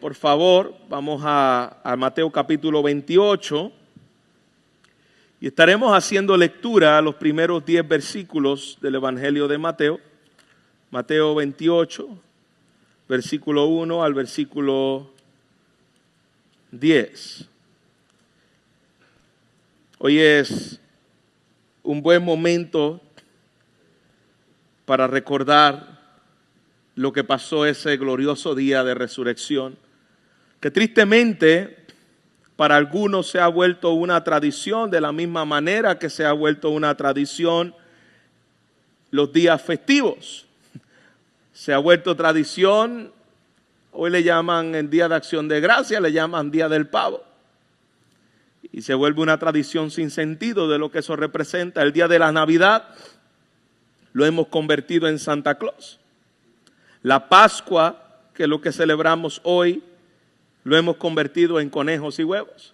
por favor, vamos a Mateo capítulo 28 y estaremos haciendo lectura a los primeros 10 versículos del Evangelio de Mateo. Mateo 28, versículo 1 al versículo 10. Hoy es un buen momento para recordar lo que pasó ese glorioso día de resurrección, que tristemente para algunos se ha vuelto una tradición, de la misma manera que se ha vuelto una tradición los días festivos. Se ha vuelto tradición, hoy le llaman el Día de Acción de Gracias, le llaman Día del Pavo. Y se vuelve una tradición sin sentido de lo que eso representa. El día de la Navidad lo hemos convertido en Santa Claus. La Pascua, que es lo que celebramos hoy, lo hemos convertido en conejos y huevos.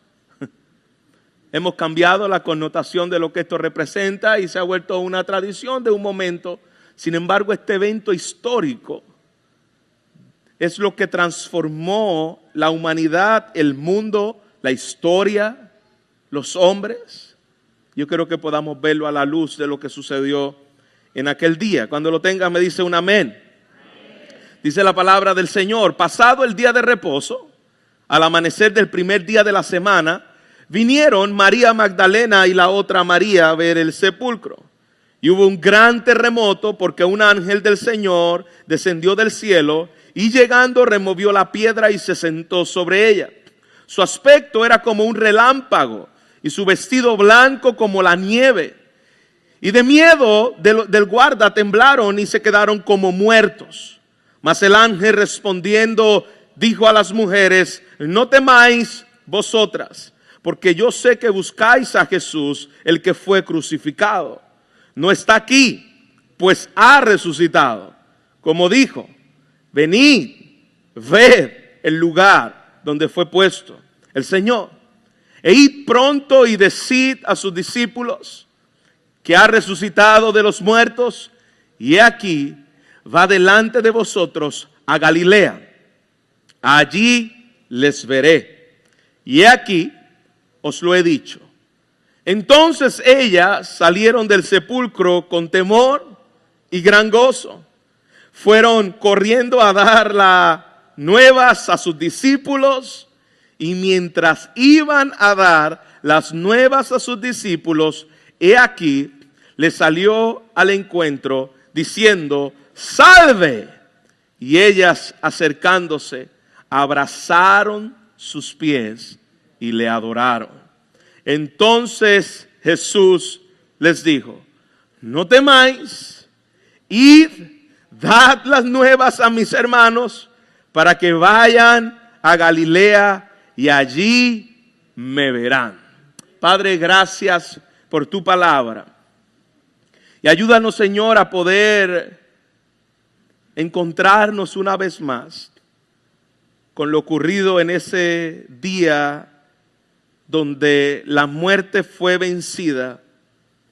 Hemos cambiado la connotación de lo que esto representa y se ha vuelto una tradición de un momento. Sin embargo, este evento histórico es lo que transformó la humanidad, el mundo, la historia, los hombres. Yo creo que podamos verlo a la luz de lo que sucedió en aquel día. Cuando lo tenga me dice un amén. Dice la palabra del Señor: pasado el día de reposo, al amanecer del primer día de la semana, vinieron María Magdalena y la otra María a ver el sepulcro. Y hubo un gran terremoto porque un ángel del Señor descendió del cielo y llegando removió la piedra y se sentó sobre ella. Su aspecto era como un relámpago y su vestido blanco como la nieve. Y de miedo del guarda temblaron y se quedaron como muertos. Mas el ángel respondiendo dijo a las mujeres: no temáis vosotras, porque yo sé que buscáis a Jesús, el que fue crucificado. No está aquí, pues ha resucitado. Como dijo, venid, ved el lugar donde fue puesto el Señor. E id pronto y decid a sus discípulos que ha resucitado de los muertos, y he aquí, va delante de vosotros a Galilea. Allí les veré. Y he aquí, os lo he dicho. Entonces ellas salieron del sepulcro con temor y gran gozo. Fueron corriendo a dar las nuevas a sus discípulos. Y mientras iban a dar las nuevas a sus discípulos, he aquí, les salió al encuentro diciendo: ¡salve! Y ellas, acercándose, abrazaron sus pies y le adoraron. Entonces Jesús les dijo: no temáis, id, dad las nuevas a mis hermanos, para que vayan a Galilea y allí me verán. Padre, gracias por tu palabra. Y ayúdanos, Señor, a poder encontrarnos una vez más con lo ocurrido en ese día donde la muerte fue vencida.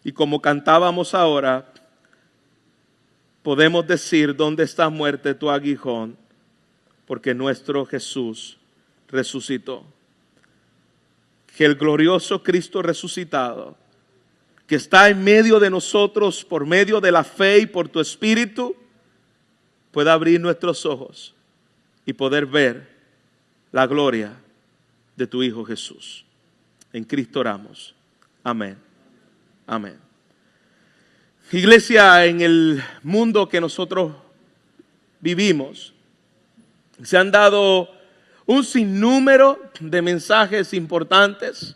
Y como cantábamos ahora, podemos decir: ¿dónde está muerte tu aguijón? Porque nuestro Jesús resucitó. Que el glorioso Cristo resucitado, que está en medio de nosotros por medio de la fe y por tu Espíritu, pueda abrir nuestros ojos y poder ver la gloria de tu Hijo Jesús. En Cristo oramos. Amén. Amén. Iglesia, en el mundo que nosotros vivimos, se han dado un sinnúmero de mensajes importantes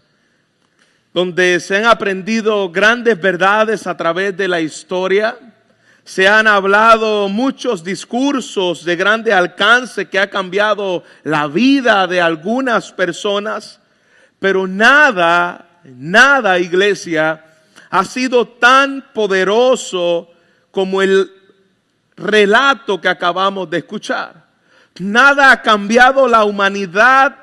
donde se han aprendido grandes verdades a través de la historia. Se han hablado muchos discursos de grande alcance que ha cambiado la vida de algunas personas, pero nada, iglesia, ha sido tan poderoso como el relato que acabamos de escuchar. Nada ha cambiado la humanidad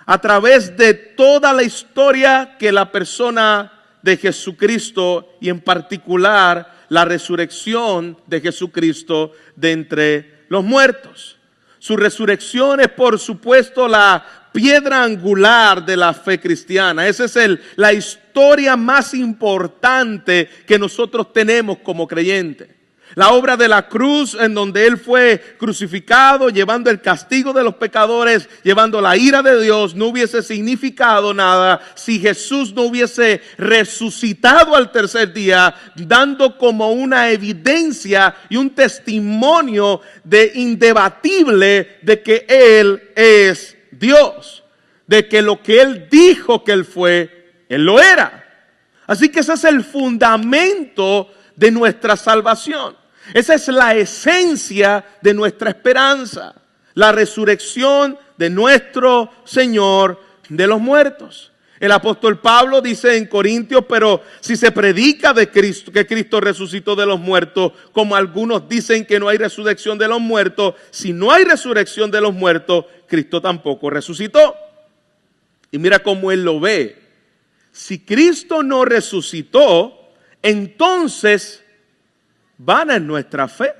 a través de toda la historia que la persona de Jesucristo, y en particular la resurrección de Jesucristo de entre los muertos. Su resurrección es, por supuesto, la piedra angular de la fe cristiana. Esa es la historia más importante que nosotros tenemos como creyentes. La obra de la cruz, en donde Él fue crucificado, llevando el castigo de los pecadores, llevando la ira de Dios, no hubiese significado nada si Jesús no hubiese resucitado al tercer día, dando como una evidencia y un testimonio de indebatible de que Él es Dios, de que lo que Él dijo que Él fue, Él lo era. Así que ese es el fundamento de nuestra salvación. Esa es la esencia de nuestra esperanza, la resurrección de nuestro Señor de los muertos. El apóstol Pablo dice en Corintios: pero si se predica de Cristo, que Cristo resucitó de los muertos, como algunos dicen que no hay resurrección de los muertos, si no hay resurrección de los muertos, Cristo tampoco resucitó. Y mira cómo él lo ve. Si Cristo no resucitó, entonces vana es nuestra fe.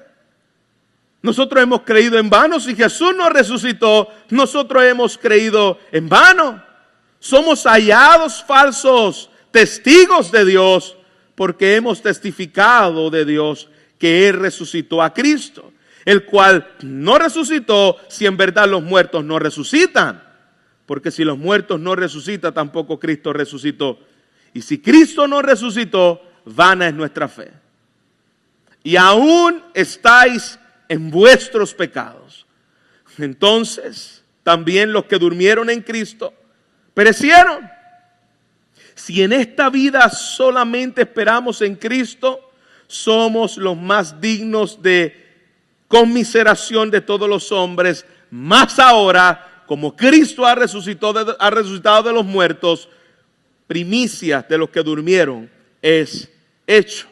Nosotros hemos creído en vano. Si Jesús no resucitó, nosotros hemos creído en vano. Somos hallados falsos testigos de Dios, porque hemos testificado de Dios que Él resucitó a Cristo, el cual no resucitó si en verdad los muertos no resucitan. Porque si los muertos no resucitan, tampoco Cristo resucitó. Y si Cristo no resucitó, vana es nuestra fe. Y aún estáis en vuestros pecados. Entonces, también los que durmieron en Cristo perecieron. Si en esta vida solamente esperamos en Cristo, somos los más dignos de conmiseración de todos los hombres. Más ahora, como Cristo ha resucitado de los muertos, primicias de los que durmieron es hecho.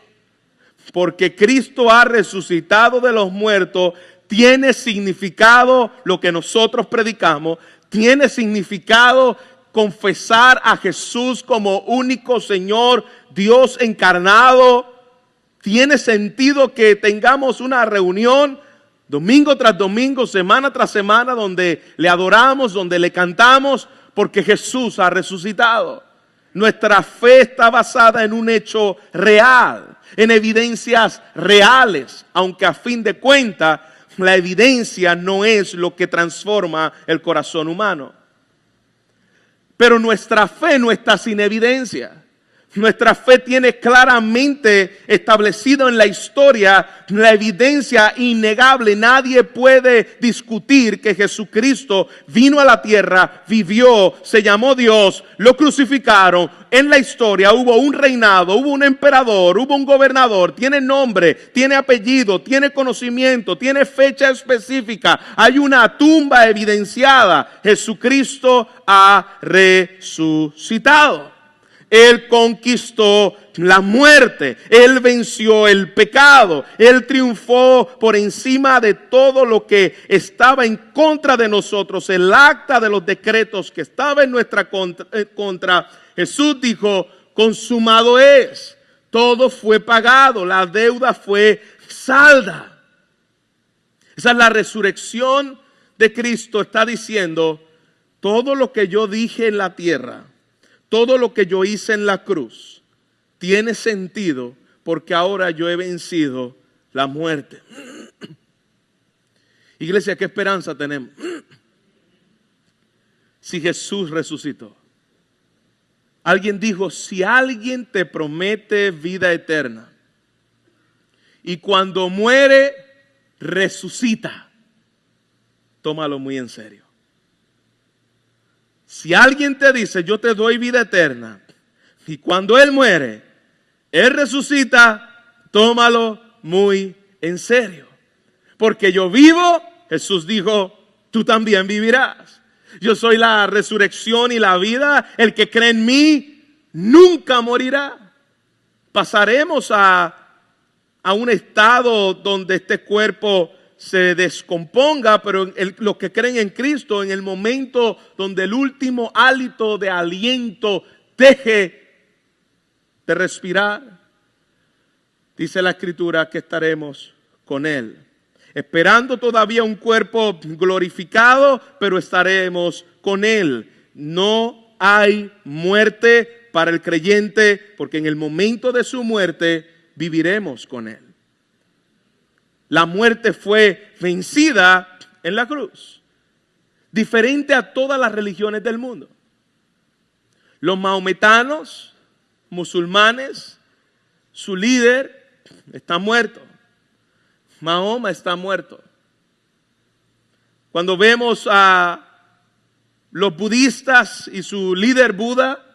Porque Cristo ha resucitado de los muertos, tiene significado lo que nosotros predicamos, tiene significado confesar a Jesús como único Señor, Dios encarnado. Tiene sentido que tengamos una reunión domingo tras domingo, semana tras semana, donde le adoramos, donde le cantamos, porque Jesús ha resucitado. Nuestra fe está basada en un hecho real, en evidencias reales, aunque a fin de cuentas la evidencia no es lo que transforma el corazón humano. Pero nuestra fe no está sin evidencia. Nuestra fe tiene claramente establecido en la historia la evidencia innegable. Nadie puede discutir que Jesucristo vino a la tierra, vivió, se llamó Dios, lo crucificaron. En la historia hubo un reinado, hubo un emperador, hubo un gobernador, tiene nombre, tiene apellido, tiene conocimiento, tiene fecha específica. Hay una tumba evidenciada. Jesucristo ha resucitado. Él conquistó la muerte, Él venció el pecado, Él triunfó por encima de todo lo que estaba en contra de nosotros, el acta de los decretos que estaba en nuestra contra. Jesús dijo: consumado es, todo fue pagado, la deuda fue salda. Esa es la resurrección de Cristo. Está diciendo: todo lo que yo dije en la tierra, todo lo que yo hice en la cruz tiene sentido, porque ahora yo he vencido la muerte. Iglesia, ¿qué esperanza tenemos? Si Jesús resucitó. Alguien dijo: si alguien te promete vida eterna y cuando muere resucita, tómalo muy en serio. Si alguien te dice: yo te doy vida eterna, y cuando Él muere, Él resucita, tómalo muy en serio. Porque yo vivo, Jesús dijo, tú también vivirás. Yo soy la resurrección y la vida. El que cree en mí nunca morirá. Pasaremos a un estado donde este cuerpo se descomponga, pero los que creen en Cristo, en el momento donde el último hálito de aliento deje de respirar, dice la Escritura que estaremos con Él. esperando todavía un cuerpo glorificado, pero estaremos con Él. No hay muerte para el creyente, porque en el momento de su muerte viviremos con Él. La muerte fue vencida en la cruz, diferente a todas las religiones del mundo. Los mahometanos, musulmanes, su líder está muerto. Mahoma está muerto. Cuando vemos a los budistas y su líder Buda,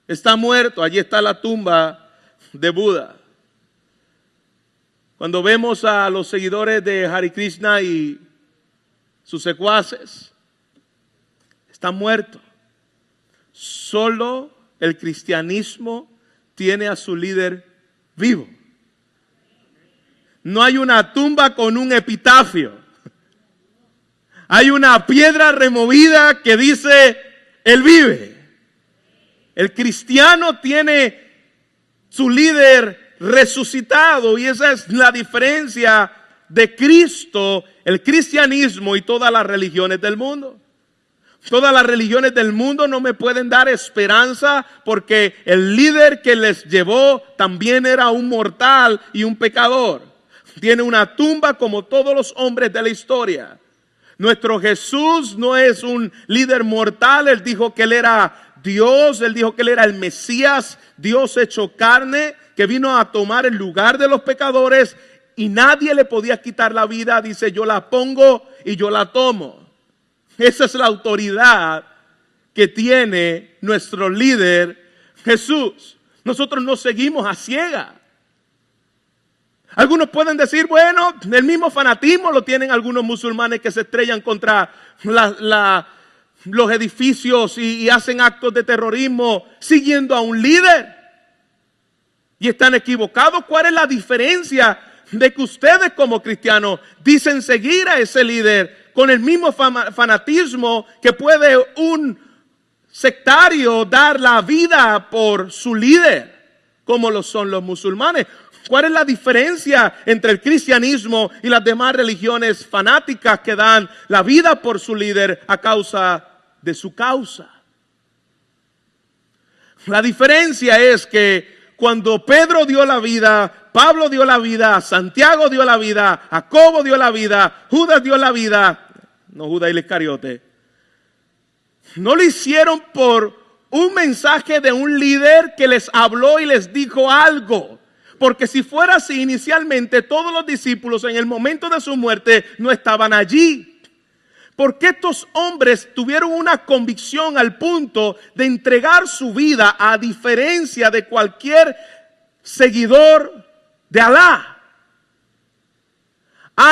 está muerto. Allí está la tumba de Buda. Cuando vemos a los seguidores de Hare Krishna y sus secuaces, está muerto. Solo el cristianismo tiene a su líder vivo. No hay una tumba con un epitafio. Hay una piedra removida que dice, Él vive. El cristiano tiene su líder resucitado, y esa es la diferencia de Cristo, el cristianismo y todas las religiones del mundo. Todas las religiones del mundo no me pueden dar esperanza, porque el líder que les llevó también era un mortal y un pecador. Tiene una tumba como todos los hombres de la historia. Nuestro Jesús no es un líder mortal. Él dijo que Él era Dios. Él dijo que Él era el Mesías, Dios hecho carne, que vino a tomar el lugar de los pecadores, y nadie le podía quitar la vida. Dice, yo la pongo y yo la tomo. Esa es la autoridad que tiene nuestro líder Jesús. Nosotros no seguimos a ciegas. Algunos pueden decir, bueno, el mismo fanatismo lo tienen algunos musulmanes que se estrellan contra los edificios y hacen actos de terrorismo siguiendo a un líder. Y están equivocados. ¿Cuál es la diferencia de que ustedes como cristianos dicen seguir a ese líder con el mismo fanatismo que puede un sectario dar la vida por su líder, como lo son los musulmanes? ¿Cuál es la diferencia entre el cristianismo y las demás religiones fanáticas que dan la vida por su líder a causa de su causa? La diferencia es que cuando Pedro dio la vida, Pablo dio la vida, Santiago dio la vida, Jacobo dio la vida, Judas dio la vida, no Judas el Iscariote, no lo hicieron por un mensaje de un líder que les habló y les dijo algo. Porque si fuera así, inicialmente todos los discípulos en el momento de su muerte no estaban allí. Porque estos hombres tuvieron una convicción al punto de entregar su vida, a diferencia de cualquier seguidor de Alá.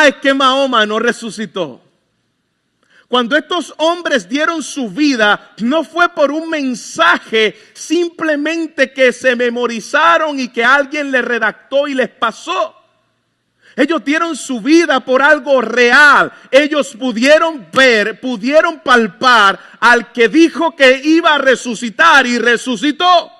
Es que Mahoma no resucitó. Cuando estos hombres dieron su vida, no fue por un mensaje simplemente que se memorizaron y que alguien les redactó y les pasó. Ellos dieron su vida por algo real. Ellos pudieron ver, pudieron palpar al que dijo que iba a resucitar y resucitó.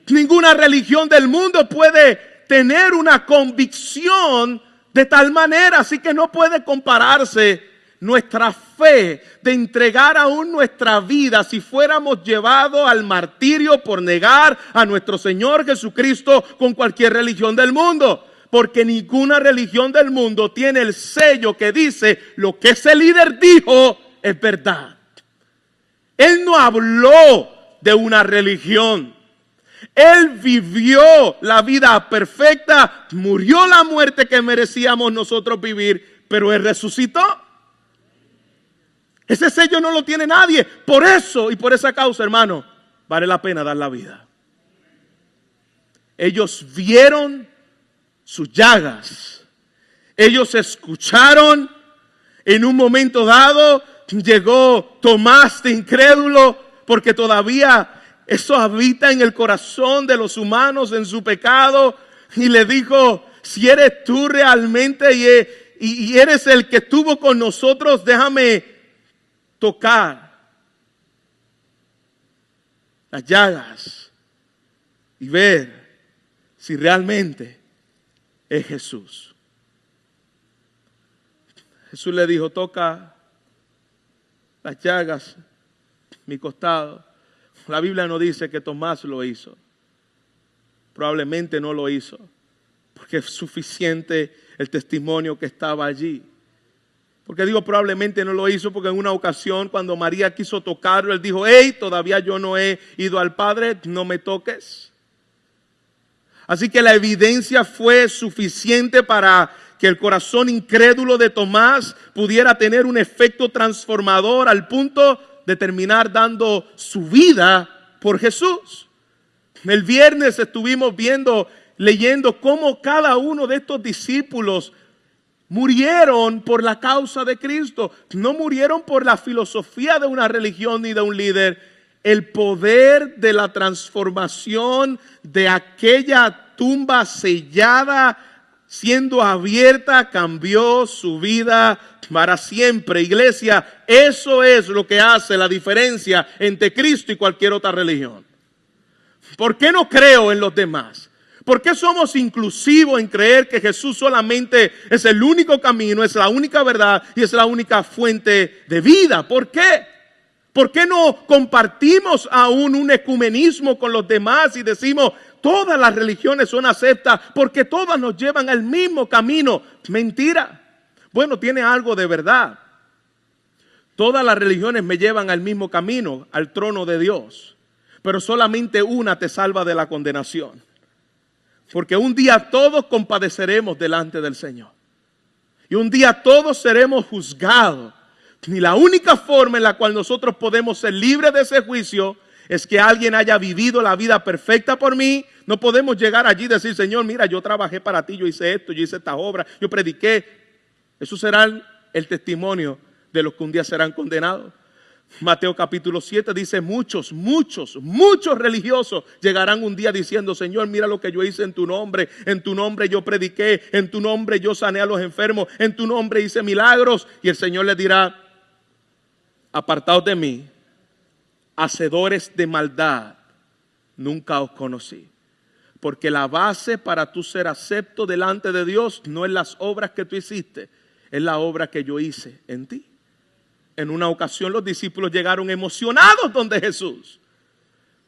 Ninguna religión del mundo puede tener una convicción de tal manera, así que no puede compararse nuestra fe de entregar aún nuestra vida si fuéramos llevados al martirio por negar a nuestro Señor Jesucristo con cualquier religión del mundo. Porque ninguna religión del mundo tiene el sello que dice lo que ese líder dijo es verdad. Él no habló de una religión. Él vivió la vida perfecta, murió la muerte que merecíamos nosotros vivir, pero Él resucitó. Ese sello no lo tiene nadie. Por eso y por esa causa, hermano, vale la pena dar la vida. Ellos vieron sus llagas. Ellos escucharon. En un momento dado llegó Tomás de incrédulo, porque todavía eso habita en el corazón de los humanos en su pecado, y le dijo, si eres tú realmente y eres el que estuvo con nosotros, déjame tocar las llagas y ver si realmente es Jesús. Jesús le dijo, toca las llagas, mi costado. La Biblia no dice que Tomás lo hizo. Probablemente no lo hizo, porque es suficiente el testimonio que estaba allí. Porque digo probablemente no lo hizo porque en una ocasión cuando María quiso tocarlo, él dijo, hey, todavía yo no he ido al Padre, no me toques. Así que la evidencia fue suficiente para que el corazón incrédulo de Tomás pudiera tener un efecto transformador al punto de terminar dando su vida por Jesús. El viernes estuvimos leyendo cómo cada uno de estos discípulos murieron por la causa de Cristo. No murieron por la filosofía de una religión ni de un líder. El poder de la transformación de aquella tumba sellada, siendo abierta, cambió su vida para siempre. Iglesia, eso es lo que hace la diferencia entre Cristo y cualquier otra religión. ¿Por qué no creo en los demás? ¿Por qué somos inclusivos en creer que Jesús solamente es el único camino, es la única verdad y es la única fuente de vida? ¿Por qué? ¿Por qué no compartimos aún un ecumenismo con los demás y decimos todas las religiones son aceptas porque todas nos llevan al mismo camino? Mentira. Bueno, tiene algo de verdad. Todas las religiones me llevan al mismo camino, al trono de Dios. Pero solamente una te salva de la condenación. Porque un día todos compadeceremos delante del Señor. Y un día todos seremos juzgados. Y la única forma en la cual nosotros podemos ser libres de ese juicio es que alguien haya vivido la vida perfecta por mí. No podemos llegar allí y decir, Señor, mira, yo trabajé para ti, yo hice esto, yo hice estas obras, yo prediqué. Eso será el testimonio de los que un día serán condenados. Mateo capítulo 7 dice, muchos religiosos llegarán un día diciendo, Señor, mira lo que yo hice en tu nombre yo prediqué, en tu nombre yo sané a los enfermos, en tu nombre hice milagros. Y el Señor les dirá, apartaos de mí, hacedores de maldad, nunca os conocí. Porque la base para tú ser acepto delante de Dios no es las obras que tú hiciste, es la obra que yo hice en ti. En una ocasión los discípulos llegaron emocionados donde Jesús.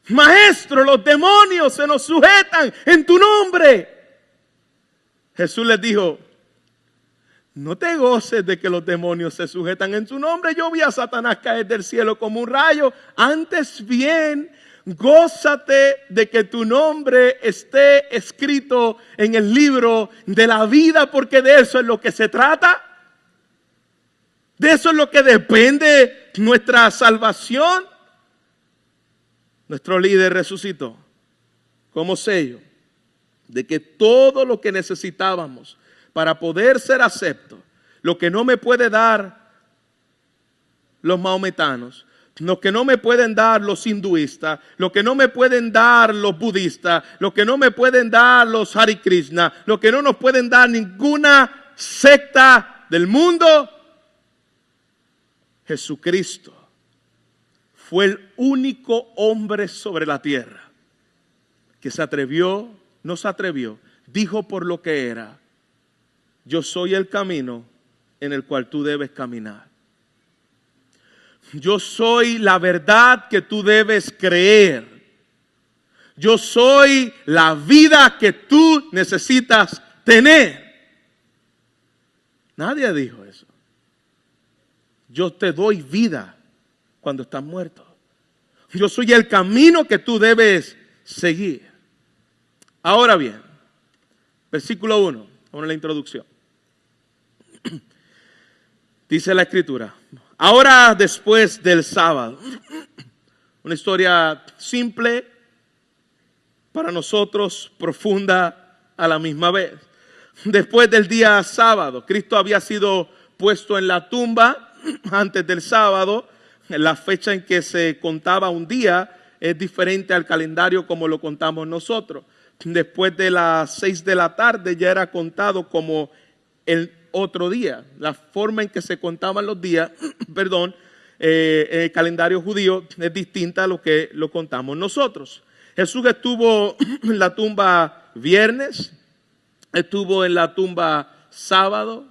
Maestro, los demonios se nos sujetan en tu nombre. Jesús les dijo, no te goces de que los demonios se sujetan en tu nombre. Yo vi a Satanás caer del cielo como un rayo. Antes bien, gózate de que tu nombre esté escrito en el libro de la vida, porque de eso es lo que se trata. De eso es lo que depende nuestra salvación. Nuestro líder resucitó como sello de que todo lo que necesitábamos para poder ser acepto, lo que no me puede dar los maometanos, lo que no me pueden dar los hinduistas, lo que no me pueden dar los budistas, lo que no me pueden dar los Hare Krishna, lo que no nos pueden dar ninguna secta del mundo, Jesucristo fue el único hombre sobre la tierra que no se atrevió, dijo por lo que era, yo soy el camino en el cual tú debes caminar. Yo soy la verdad que tú debes creer. Yo soy la vida que tú necesitas tener. Nadie dijo eso. Yo te doy vida cuando estás muerto. Yo soy el camino que tú debes seguir. Ahora bien, versículo 1, vamos a la introducción. Dice la Escritura, ahora después del sábado, una historia simple para nosotros, profunda a la misma vez. Después del día sábado, Cristo había sido puesto en la tumba. Antes del sábado, la fecha en que se contaba un día es diferente al calendario como lo contamos nosotros. Después de las 6 de la tarde ya era contado como el otro día. La forma en que se contaban los días, el calendario judío es distinta a lo que lo contamos nosotros. Jesús estuvo en la tumba viernes, estuvo en la tumba sábado.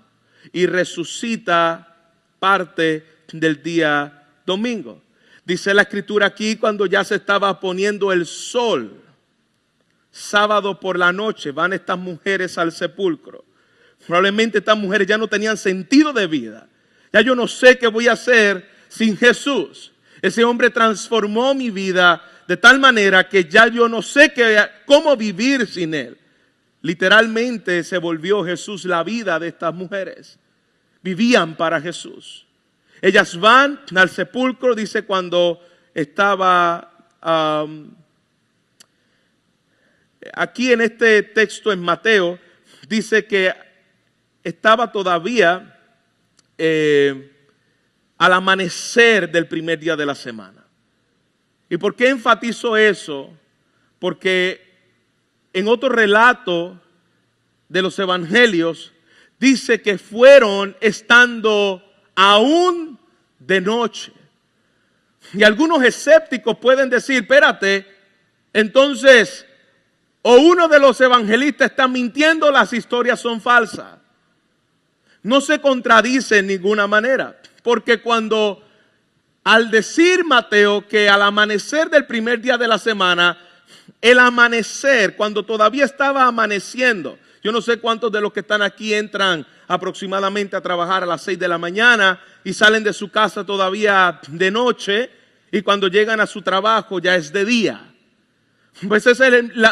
y resucita parte del día domingo. Dice la escritura aquí, cuando ya se estaba poniendo el sol, sábado por la noche, van estas mujeres al sepulcro. Probablemente estas mujeres ya no tenían sentido de vida. Ya yo no sé qué voy a hacer sin Jesús. Ese hombre transformó mi vida de tal manera que ya yo no sé cómo vivir sin él. Literalmente se volvió Jesús la vida de estas mujeres. Vivían para Jesús. Ellas van al sepulcro, dice, cuando estaba aquí en este texto en Mateo, dice que estaba todavía al amanecer del primer día de la semana. ¿Y por qué enfatizo eso? Porque en otro relato de los evangelios dice que fueron estando aún de noche. Y algunos escépticos pueden decir, espérate, entonces o uno de los evangelistas está mintiendo, las historias son falsas. No se contradice en ninguna manera, porque cuando al decir Mateo que al amanecer del primer día de la semana, el amanecer, cuando todavía estaba amaneciendo, yo no sé cuántos de los que están aquí entran aproximadamente a trabajar a las 6 de la mañana y salen de su casa todavía de noche, y cuando llegan a su trabajo ya es de día. Pues es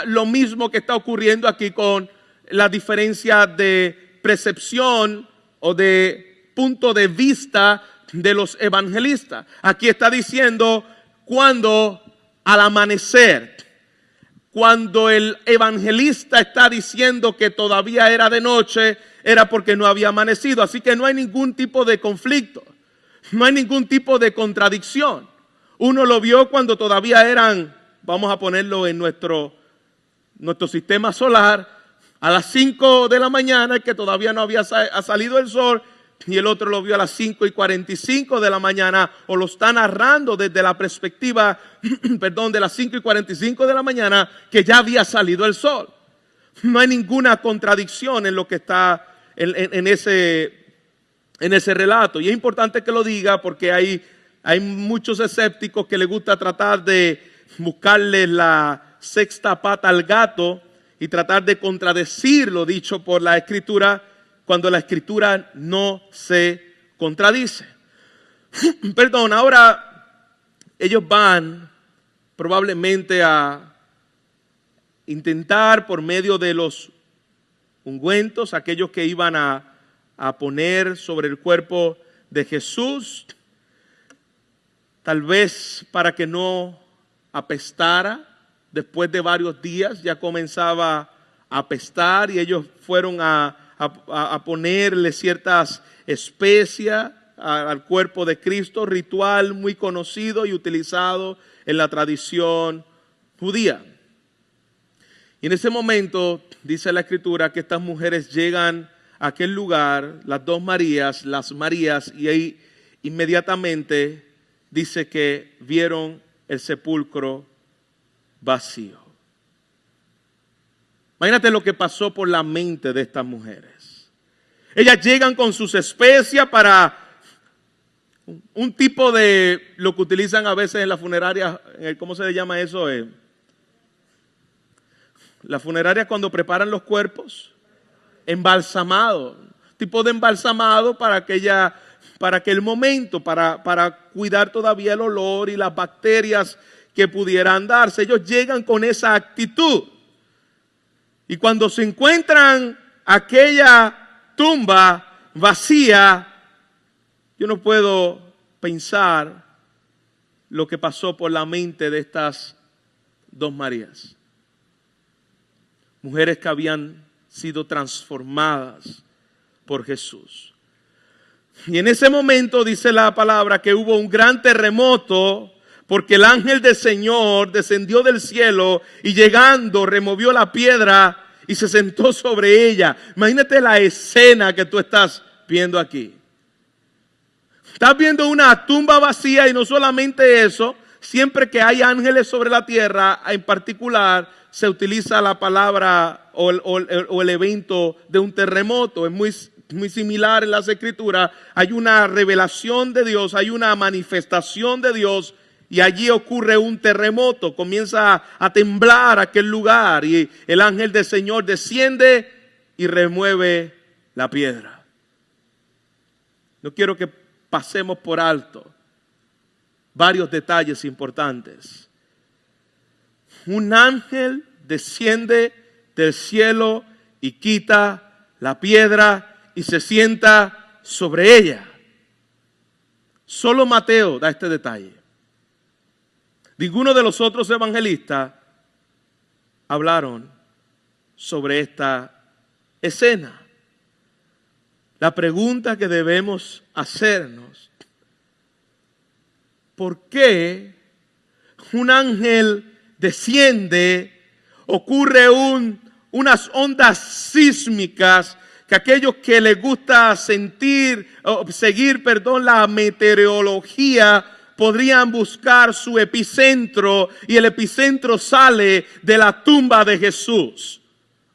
lo mismo que está ocurriendo aquí con la diferencia de percepción o de punto de vista de los evangelistas. Aquí está diciendo cuando al amanecer. Cuando el evangelista está diciendo que todavía era de noche, era porque no había amanecido. Así que no hay ningún tipo de conflicto, no hay ningún tipo de contradicción. Uno lo vio cuando todavía eran, vamos a ponerlo en nuestro sistema solar, a las 5 de la mañana, que todavía no había salido el sol, y el otro lo vio a las 5:45 de la mañana, o lo está narrando desde la perspectiva, de las 5:45 de la mañana, que ya había salido el sol. No hay ninguna contradicción en lo que está en ese relato. Y es importante que lo diga porque hay muchos escépticos que les gusta tratar de buscarle la sexta pata al gato y tratar de contradecir lo dicho por la Escritura, cuando la Escritura no se contradice. Ahora ellos van probablemente a intentar por medio de los ungüentos, aquellos que iban a poner sobre el cuerpo de Jesús, tal vez para que no apestara. Después de varios días ya comenzaba a apestar y ellos fueron a ponerle ciertas especias al cuerpo de Cristo, ritual muy conocido y utilizado en la tradición judía. Y en ese momento dice la Escritura que estas mujeres llegan a aquel lugar, las Marías, y ahí inmediatamente dice que vieron el sepulcro vacío. Imagínate lo que pasó por la mente de estas mujeres. Ellas llegan con sus especias para un tipo de, lo que utilizan a veces en la funeraria, ¿cómo se le llama eso? La funeraria cuando preparan los cuerpos, embalsamado, tipo de embalsamado para aquel momento, para cuidar todavía el olor y las bacterias que pudieran darse. Ellos llegan con esa actitud. Y cuando se encuentran aquella tumba vacía, yo no puedo pensar lo que pasó por la mente de estas dos Marías. Mujeres que habían sido transformadas por Jesús. Y en ese momento dice la palabra que hubo un gran terremoto, porque el ángel del Señor descendió del cielo y llegando removió la piedra y se sentó sobre ella. Imagínate la escena que tú estás viendo aquí. Estás viendo una tumba vacía y no solamente eso, siempre que hay ángeles sobre la tierra, en particular se utiliza la palabra o el evento de un terremoto. Es muy muy similar en las Escrituras. Hay una revelación de Dios, hay una manifestación de Dios y allí ocurre un terremoto. Comienza a temblar aquel lugar y el ángel del Señor desciende y remueve la piedra. No quiero que pasemos por alto varios detalles importantes. Un ángel desciende del cielo y quita la piedra y se sienta sobre ella. Solo Mateo da este detalle. Ninguno de los otros evangelistas hablaron sobre esta escena. La pregunta que debemos hacernos: ¿por qué un ángel desciende? Ocurre unas ondas sísmicas que aquellos que les gusta seguir la meteorología podrían buscar su epicentro, y el epicentro sale de la tumba de Jesús.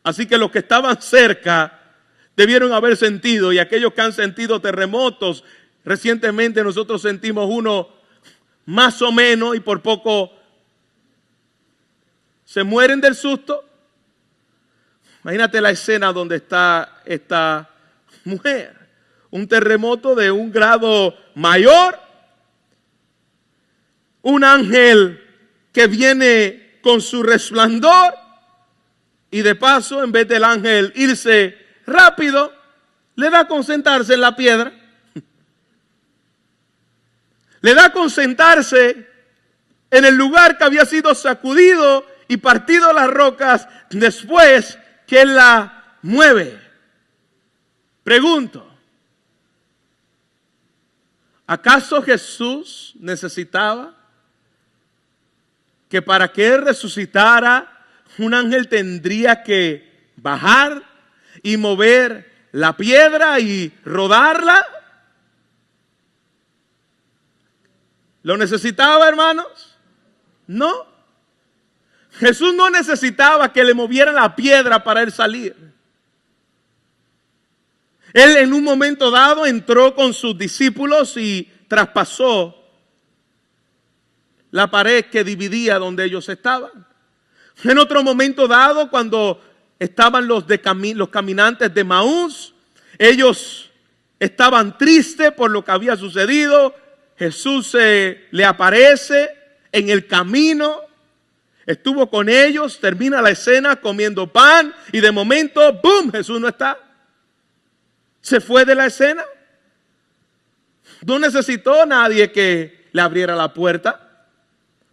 Así que los que estaban cerca debieron haber sentido, y aquellos que han sentido terremotos, recientemente nosotros sentimos uno más o menos y por poco se mueren del susto. Imagínate la escena donde está esta mujer. Un terremoto de un grado mayor. Un ángel que viene con su resplandor. Y de paso, en vez del ángel irse rápido, le da con sentarse en la piedra. Le da con sentarse en el lugar que había sido sacudido y partido las rocas después que él la mueve. Pregunto, ¿acaso Jesús necesitaba que para que él resucitara un ángel tendría que bajar y mover la piedra y rodarla? ¿Lo necesitaba, hermanos? No. Jesús no necesitaba que le movieran la piedra para él salir. Él en un momento dado entró con sus discípulos y traspasó la pared que dividía donde ellos estaban. En otro momento dado, cuando estaban los caminantes de Maús, ellos estaban tristes por lo que había sucedido. Jesús le aparece en el camino, estuvo con ellos, termina la escena comiendo pan y de momento, ¡boom!, Jesús no está. Se fue de la escena. No necesitó nadie que le abriera la puerta,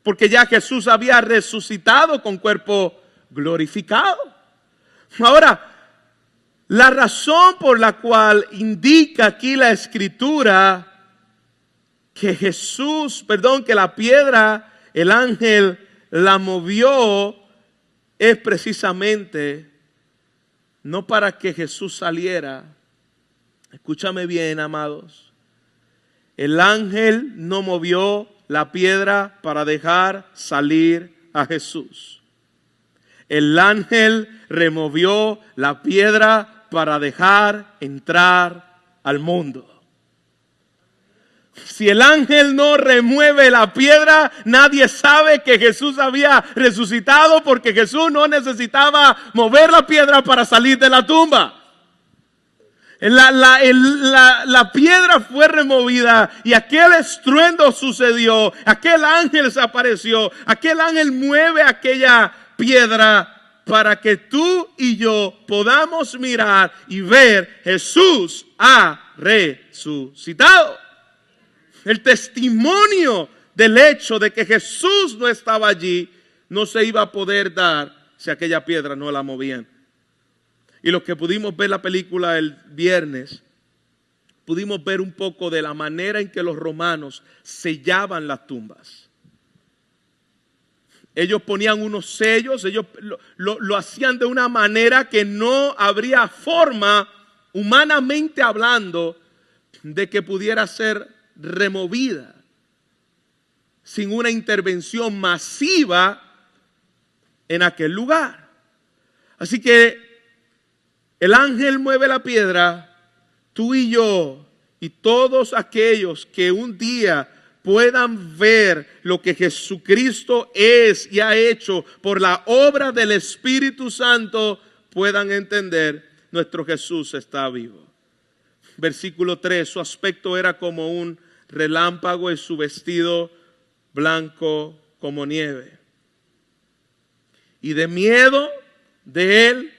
porque ya Jesús había resucitado con cuerpo glorificado. Ahora, la razón por la cual indica aquí la Escritura que que la piedra, el ángel la movió, es precisamente no para que Jesús saliera. Escúchame bien, amados. El ángel no movió la piedra para dejar salir a Jesús. El ángel removió la piedra para dejar entrar al mundo. Si el ángel no remueve la piedra, nadie sabe que Jesús había resucitado, porque Jesús no necesitaba mover la piedra para salir de la tumba. La piedra fue removida y aquel estruendo sucedió, aquel ángel se apareció, aquel ángel mueve aquella piedra para que tú y yo podamos mirar y ver: Jesús ha resucitado. El testimonio del hecho de que Jesús no estaba allí no se iba a poder dar si aquella piedra no la movían. Y los que pudimos ver la película el viernes, pudimos ver un poco de la manera en que los romanos sellaban las tumbas. Ellos ponían unos sellos, ellos lo hacían de una manera que no habría forma, humanamente hablando, de que pudiera ser removida sin una intervención masiva en aquel lugar. Así que el ángel mueve la piedra tú y yo y todos aquellos que un día puedan ver lo que Jesucristo es y ha hecho por la obra del Espíritu Santo, puedan entender, nuestro Jesús está vivo. Versículo 3, su aspecto era como un relámpago y su vestido blanco como nieve. Y de miedo de él,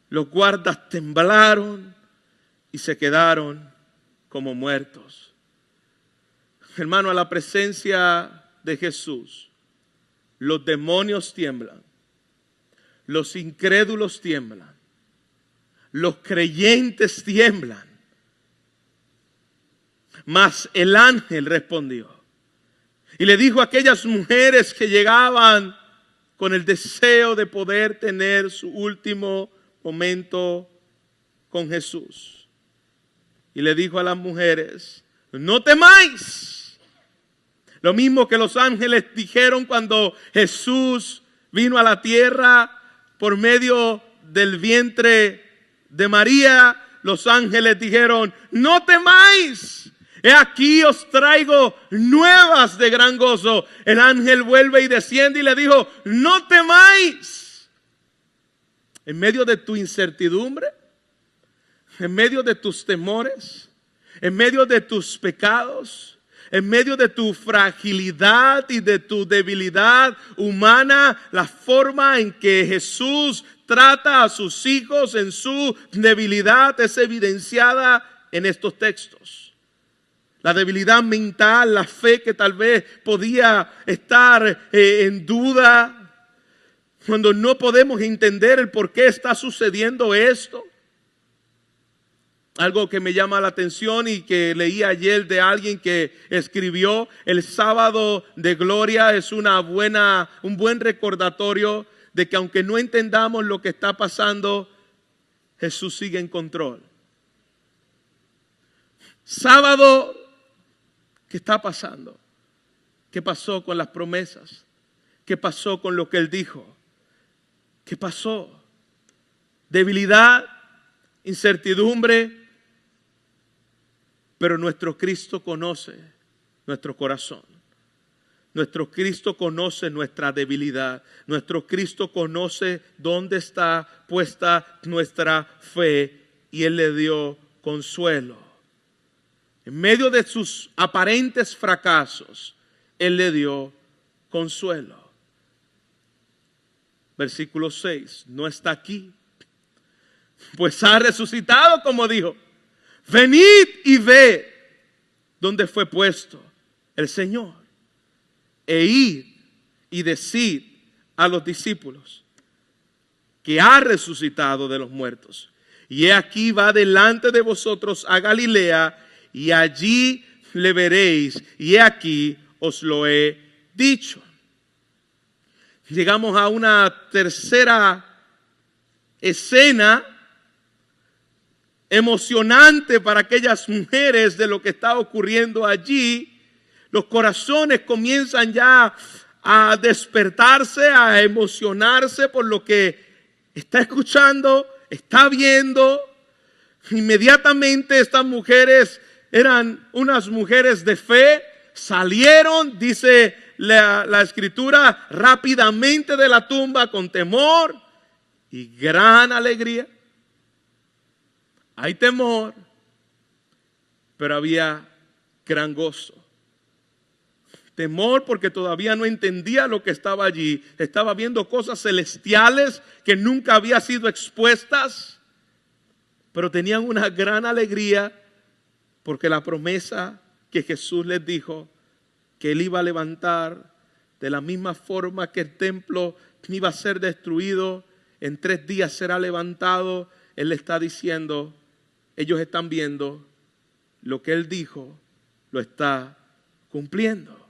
los guardas temblaron y se quedaron como muertos. Hermano, a la presencia de Jesús, los demonios tiemblan, los incrédulos tiemblan, los creyentes tiemblan. Mas el ángel respondió y le dijo a aquellas mujeres que llegaban con el deseo de poder tener su último momento con Jesús. Y le dijo a las mujeres: no temáis. Lo mismo que los ángeles dijeron cuando Jesús vino a la tierra por medio del vientre de María. Los ángeles dijeron: no temáis. He aquí os traigo nuevas de gran gozo. El ángel vuelve y desciende y le dijo: no temáis. En medio de tu incertidumbre, en medio de tus temores, en medio de tus pecados, en medio de tu fragilidad y de tu debilidad humana, la forma en que Jesús trata a sus hijos en su debilidad es evidenciada en estos textos. La debilidad mental, la fe que tal vez podía estar en duda, cuando no podemos entender el por qué está sucediendo esto. Algo que me llama la atención y que leí ayer de alguien que escribió: el sábado de gloria es un buen recordatorio de que aunque no entendamos lo que está pasando, Jesús sigue en control. Sábado, ¿qué está pasando? ¿Qué pasó con las promesas? ¿Qué pasó con lo que Él dijo? ¿Qué pasó? Debilidad, incertidumbre, pero nuestro Cristo conoce nuestro corazón. Nuestro Cristo conoce nuestra debilidad. Nuestro Cristo conoce dónde está puesta nuestra fe y Él le dio consuelo. En medio de sus aparentes fracasos, Él le dio consuelo. Versículo 6, no está aquí, pues ha resucitado, como dijo. Venid y ved dónde fue puesto el Señor. E id y decid a los discípulos que ha resucitado de los muertos. Y he aquí va delante de vosotros a Galilea, y allí le veréis, y he aquí os lo he dicho. Llegamos a una tercera escena emocionante para aquellas mujeres de lo que está ocurriendo allí. Los corazones comienzan ya a despertarse, a emocionarse por lo que está escuchando, está viendo. Inmediatamente estas mujeres eran unas mujeres de fe, salieron, dice la escritura, rápidamente de la tumba con temor y gran alegría. Hay temor, pero había gran gozo. Temor porque todavía no entendía lo que estaba allí. Estaba viendo cosas celestiales que nunca habían sido expuestas, pero tenían una gran alegría porque la promesa que Jesús les dijo, que Él iba a levantar de la misma forma que el templo iba a ser destruido, en 3 días será levantado. Él le está diciendo, ellos están viendo lo que Él dijo, lo está cumpliendo.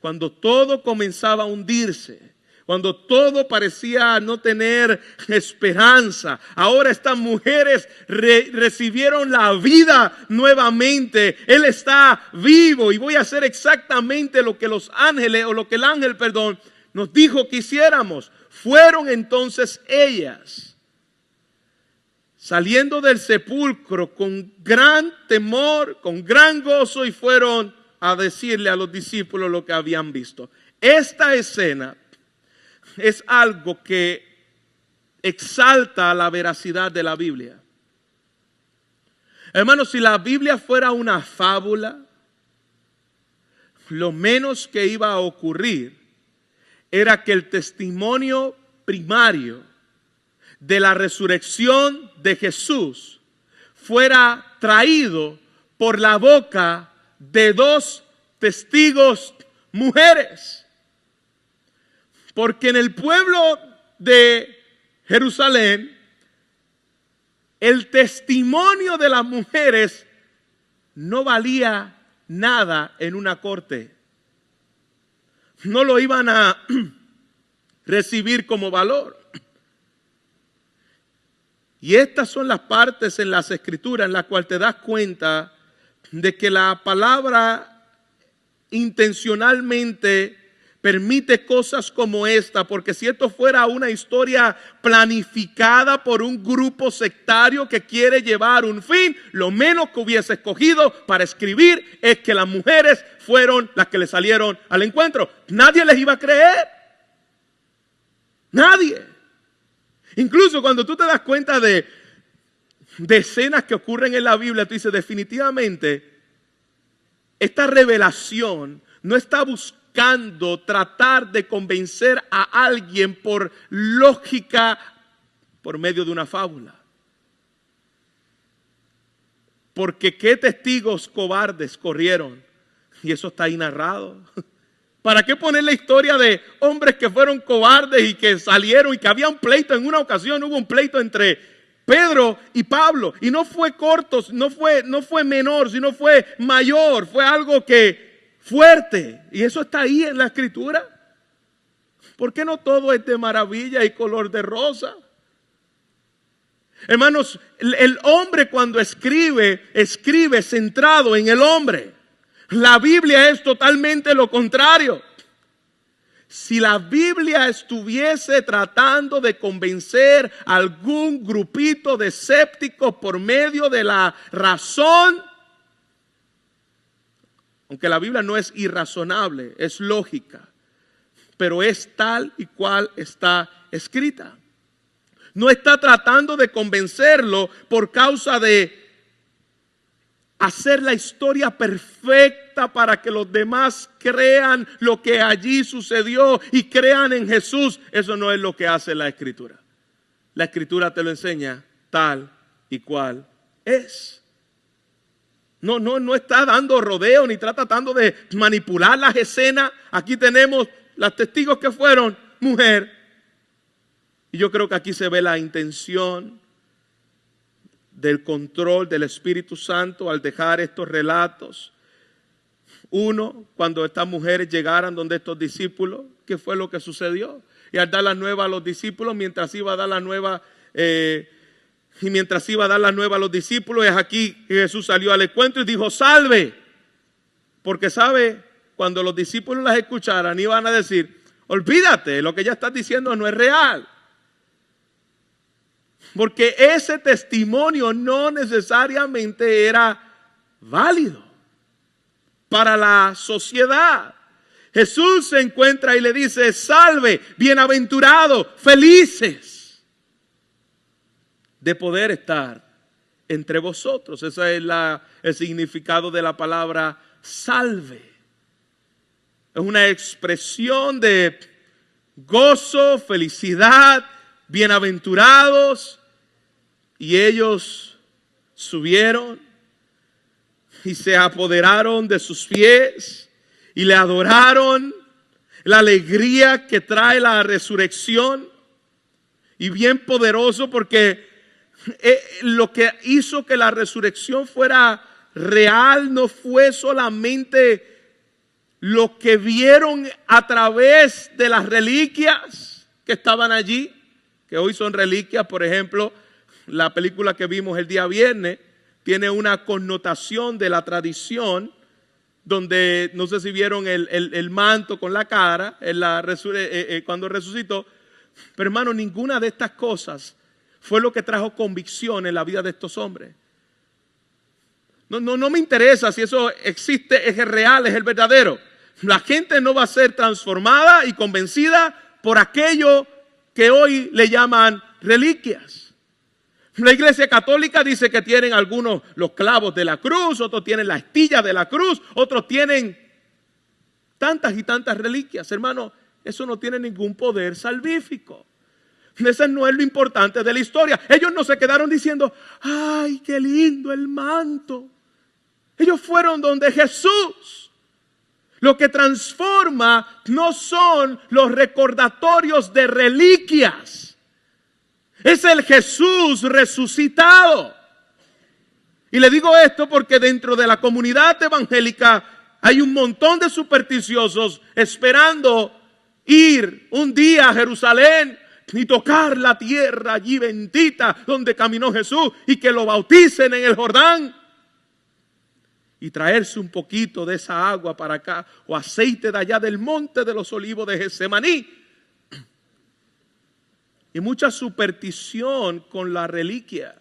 Cuando todo comenzaba a hundirse, cuando todo parecía no tener esperanza, ahora estas mujeres recibieron la vida nuevamente. Él está vivo y voy a hacer exactamente lo que los ángeles, o lo que el ángel, nos dijo que hiciéramos. Fueron entonces ellas, saliendo del sepulcro con gran temor, con gran gozo, y fueron a decirle a los discípulos lo que habían visto. Esta escena es algo que exalta la veracidad de la Biblia. Hermanos, si la Biblia fuera una fábula, lo menos que iba a ocurrir era que el testimonio primario de la resurrección de Jesús fuera traído por la boca de dos testigos mujeres. Porque en el pueblo de Jerusalén, el testimonio de las mujeres no valía nada en una corte. No lo iban a recibir como valor. Y estas son las partes en las Escrituras en las cuales te das cuenta de que la palabra intencionalmente permite cosas como esta, porque si esto fuera una historia planificada por un grupo sectario que quiere llevar un fin, lo menos que hubiese escogido para escribir es que las mujeres fueron las que le salieron al encuentro. Nadie les iba a creer. Nadie. Incluso cuando tú te das cuenta de escenas que ocurren en la Biblia, tú dices definitivamente esta revelación no está buscando tratar de convencer a alguien por lógica por medio de una fábula. Porque qué testigos cobardes corrieron, y eso está ahí narrado. ¿Para qué poner la historia de hombres que fueron cobardes y que salieron y que había un pleito? En una ocasión hubo un pleito entre Pedro y Pablo, y no fue corto, no fue menor, sino fue mayor, fue algo que fuerte, y eso está ahí en la Escritura. ¿Por qué no todo es de maravilla y color de rosa? Hermanos, el hombre cuando escribe centrado en el hombre. La Biblia es totalmente lo contrario. Si la Biblia estuviese tratando de convencer a algún grupito de escépticos por medio de la razón, aunque la Biblia no es irrazonable, es lógica, pero es tal y cual está escrita. No está tratando de convencerlo por causa de hacer la historia perfecta para que los demás crean lo que allí sucedió y crean en Jesús. Eso no es lo que hace la Escritura. La Escritura te lo enseña tal y cual es. No está dando rodeo ni está tratando de manipular las escenas. Aquí tenemos los testigos que fueron mujer. Y yo creo que aquí se ve la intención del control del Espíritu Santo al dejar estos relatos. Uno, cuando estas mujeres llegaran donde estos discípulos, ¿qué fue lo que sucedió? Y al dar la nueva a los discípulos, mientras iba a dar la nueva a los discípulos, es aquí que Jesús salió al encuentro y dijo: salve. Porque sabe, cuando los discípulos las escucharan, iban a decir: olvídate, lo que ella está diciendo no es real. Porque ese testimonio no necesariamente era válido para la sociedad. Jesús se encuentra y le dice: salve, bienaventurados, felices de poder estar entre vosotros. Ese es el significado de la palabra salve. Es una expresión de gozo, felicidad, bienaventurados. Y ellos subieron y se apoderaron de sus pies y le adoraron. La alegría que trae la resurrección, y bien poderoso, porque lo que hizo que la resurrección fuera real no fue solamente lo que vieron a través de las reliquias que estaban allí, que hoy son reliquias. Por ejemplo, la película que vimos el día viernes tiene una connotación de la tradición, donde no sé si vieron el manto con la cara cuando resucitó. Pero hermano, ninguna de estas cosas fue lo que trajo convicción en la vida de estos hombres. No me interesa si eso existe, es el real, es el verdadero. La gente no va a ser transformada y convencida por aquello que hoy le llaman reliquias. La Iglesia Católica dice que tienen algunos los clavos de la cruz, otros tienen la astilla de la cruz, otros tienen tantas y tantas reliquias. Hermano, eso no tiene ningún poder salvífico. Ese no es lo importante de la historia. Ellos no se quedaron diciendo, ay, qué lindo el manto. Ellos fueron donde Jesús. Lo que transforma no son los recordatorios de reliquias. Es el Jesús resucitado. Y le digo esto porque dentro de la comunidad evangélica hay un montón de supersticiosos esperando ir un día a Jerusalén y tocar la tierra allí bendita donde caminó Jesús y que lo bauticen en el Jordán. Y traerse un poquito de esa agua para acá, o aceite de allá del monte de los olivos de Getsemaní. Y mucha superstición con la reliquia,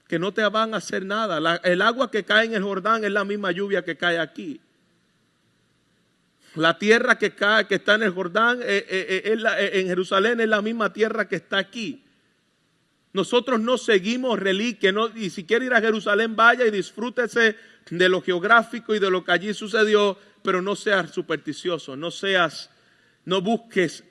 que no te van a hacer nada. El agua que cae en el Jordán es la misma lluvia que cae aquí. La tierra que cae, que está en el Jordán, en Jerusalén, es la misma tierra que está aquí. Nosotros no seguimos reliquias, y si quiere ir a Jerusalén, vaya y disfrútese de lo geográfico y de lo que allí sucedió, pero no seas supersticioso, no busques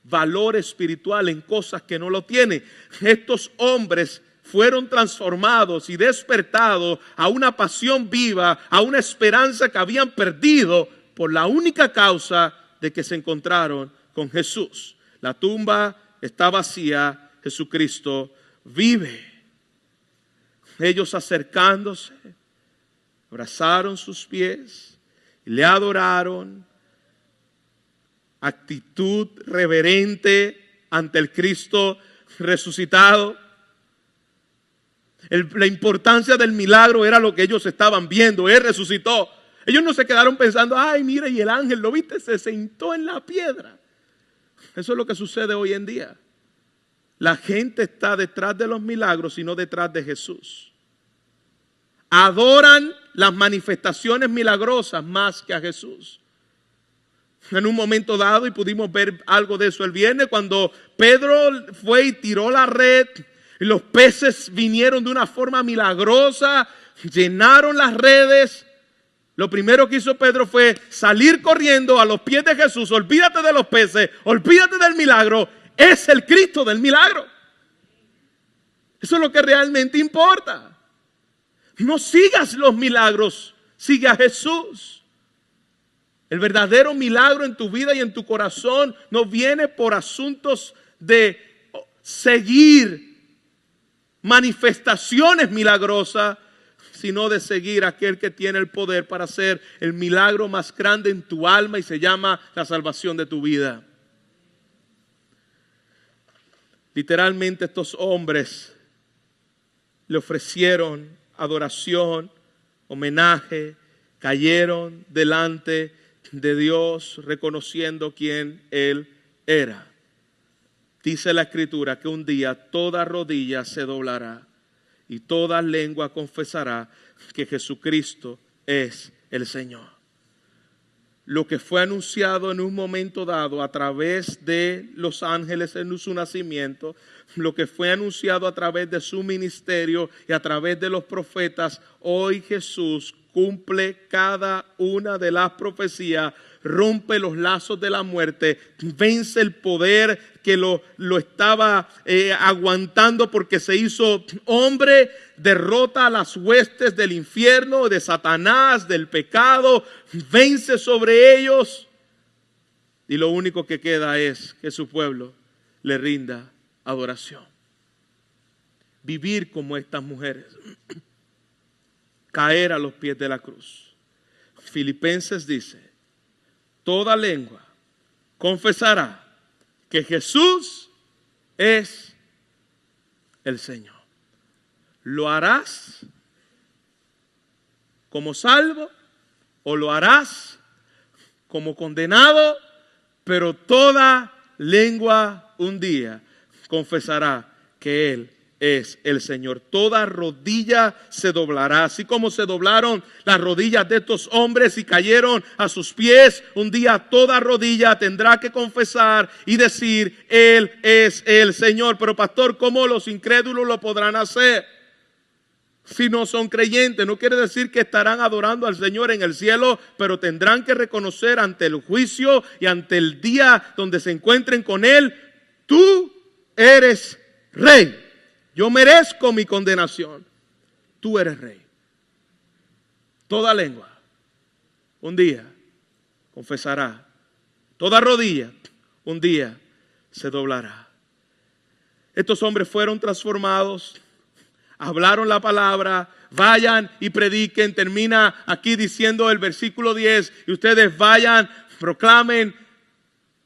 valor espiritual en cosas que no lo tienen. Estos hombres fueron transformados y despertados a una pasión viva, a una esperanza que habían perdido por la única causa de que se encontraron con Jesús. La tumba está vacía, Jesucristo vive. Ellos acercándose, abrazaron sus pies y le adoraron. Actitud reverente ante el Cristo resucitado. La importancia del milagro era lo que ellos estaban viendo. Él resucitó. Ellos no se quedaron pensando, ay, mira, y el ángel, ¿lo viste? Se sentó en la piedra. Eso es lo que sucede hoy en día. La gente está detrás de los milagros y no detrás de Jesús. Adoran las manifestaciones milagrosas más que a Jesús. En un momento dado, y pudimos ver algo de eso el viernes, cuando Pedro fue y tiró la red, y los peces vinieron de una forma milagrosa, llenaron las redes. Lo primero que hizo Pedro fue salir corriendo a los pies de Jesús. Olvídate de los peces, olvídate del milagro. Es el Cristo del milagro. Eso es lo que realmente importa. No sigas los milagros, sigue a Jesús. El verdadero milagro en tu vida y en tu corazón no viene por asuntos de seguir manifestaciones milagrosas, sino de seguir a aquel que tiene el poder para hacer el milagro más grande en tu alma, y se llama la salvación de tu vida. Literalmente estos hombres le ofrecieron adoración, homenaje, cayeron delante de Dios reconociendo quién Él era. Dice la Escritura que un día toda rodilla se doblará y toda lengua confesará que Jesucristo es el Señor. Lo que fue anunciado en un momento dado a través de los ángeles en su nacimiento, lo que fue anunciado a través de su ministerio y a través de los profetas, hoy Jesús cumple cada una de las profecías, rompe los lazos de la muerte, vence el poder que lo estaba aguantando porque se hizo hombre, derrota a las huestes del infierno, de Satanás, del pecado, vence sobre ellos, y lo único que queda es que su pueblo le rinda adoración. Vivir como estas mujeres, caer a los pies de la cruz. Filipenses dice: toda lengua confesará que Jesús es el Señor. ¿Lo harás como salvo o lo harás como condenado? Pero toda lengua un día confesará que Él es el Señor. Toda rodilla se doblará, así como se doblaron las rodillas de estos hombres y cayeron a sus pies. Un día toda rodilla tendrá que confesar y decir: Él es el Señor. Pero pastor, ¿cómo los incrédulos lo podrán hacer si no son creyentes? No quiere decir que estarán adorando al Señor en el cielo, pero tendrán que reconocer ante el juicio y ante el día donde se encuentren con Él: tú eres Rey. Yo merezco mi condenación. Tú eres Rey. Toda lengua un día confesará. Toda rodilla un día se doblará. Estos hombres fueron transformados, hablaron la palabra. Vayan y prediquen. Termina aquí diciendo el versículo 10: y ustedes vayan, proclamen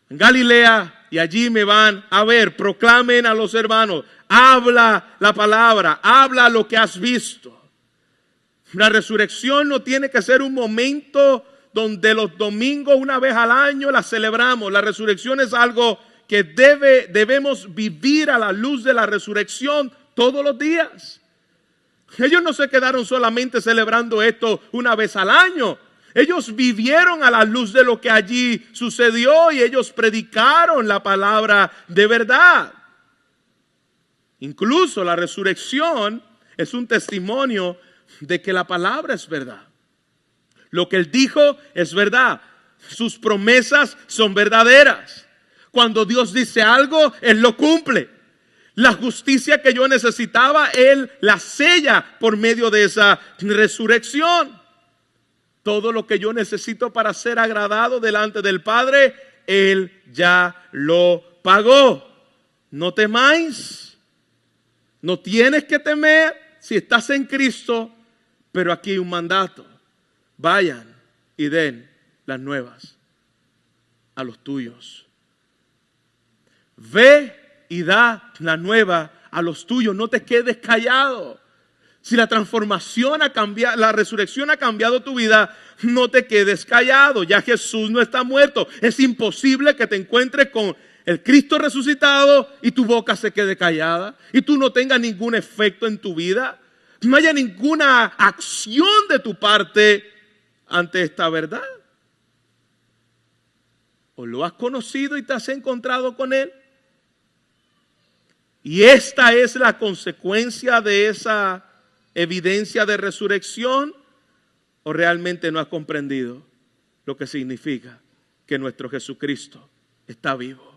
en Galilea y allí me van a ver. Proclamen a los hermanos. Habla la palabra, habla lo que has visto. La resurrección no tiene que ser un momento donde los domingos una vez al año la celebramos. La resurrección es algo que debemos vivir a la luz de la resurrección todos los días. Ellos no se quedaron solamente celebrando esto una vez al año. Ellos vivieron a la luz de lo que allí sucedió y ellos predicaron la palabra de verdad. Incluso la resurrección es un testimonio de que la palabra es verdad. Lo que Él dijo es verdad. Sus promesas son verdaderas. Cuando Dios dice algo, Él lo cumple. La justicia que yo necesitaba, Él la sella por medio de esa resurrección. Todo lo que yo necesito para ser agradado delante del Padre, Él ya lo pagó. No temáis. No tienes que temer si estás en Cristo, pero aquí hay un mandato: vayan y den las nuevas a los tuyos. Ve y da la nueva a los tuyos. No te quedes callado. Si la transformación ha cambiado, la resurrección ha cambiado tu vida, no te quedes callado. Ya Jesús no está muerto. Es imposible que te encuentres con el Cristo resucitado y tu boca se quede callada y tú no tengas ningún efecto en tu vida. No haya ninguna acción de tu parte ante esta verdad. ¿O lo has conocido y te has encontrado con Él? Y esta es la consecuencia de esa evidencia de resurrección. ¿O realmente no has comprendido lo que significa que nuestro Jesucristo está vivo?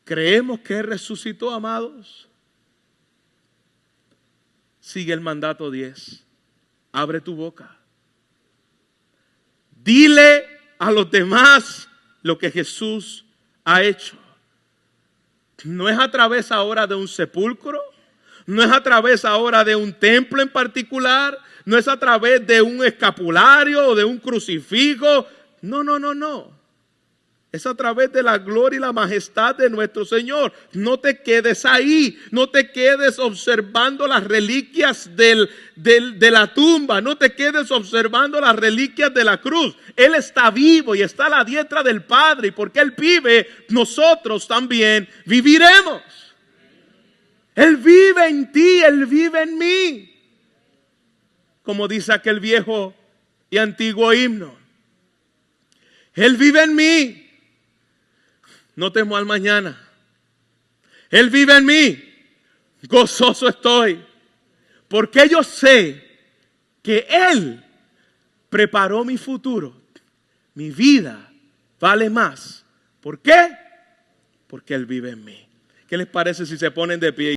¿Creemos que Él resucitó, amados? Sigue el mandato 10. Abre tu boca. Dile a los demás lo que Jesús ha hecho. No es a través ahora de un sepulcro. No es a través ahora de un templo en particular. No es a través de un escapulario o de un crucifijo. No. Es a través de la gloria y la majestad de nuestro Señor. No te quedes ahí. No te quedes observando las reliquias de la tumba. No te quedes observando las reliquias de la cruz. Él está vivo y está a la diestra del Padre. Y porque Él vive, nosotros también viviremos. Él vive en ti, Él vive en mí. Como dice aquel viejo y antiguo himno. Él vive en mí. No temo al mañana. Él vive en mí. Gozoso estoy. Porque yo sé que Él preparó mi futuro. Mi vida vale más. ¿Por qué? Porque Él vive en mí. ¿Qué les parece si se ponen de pie?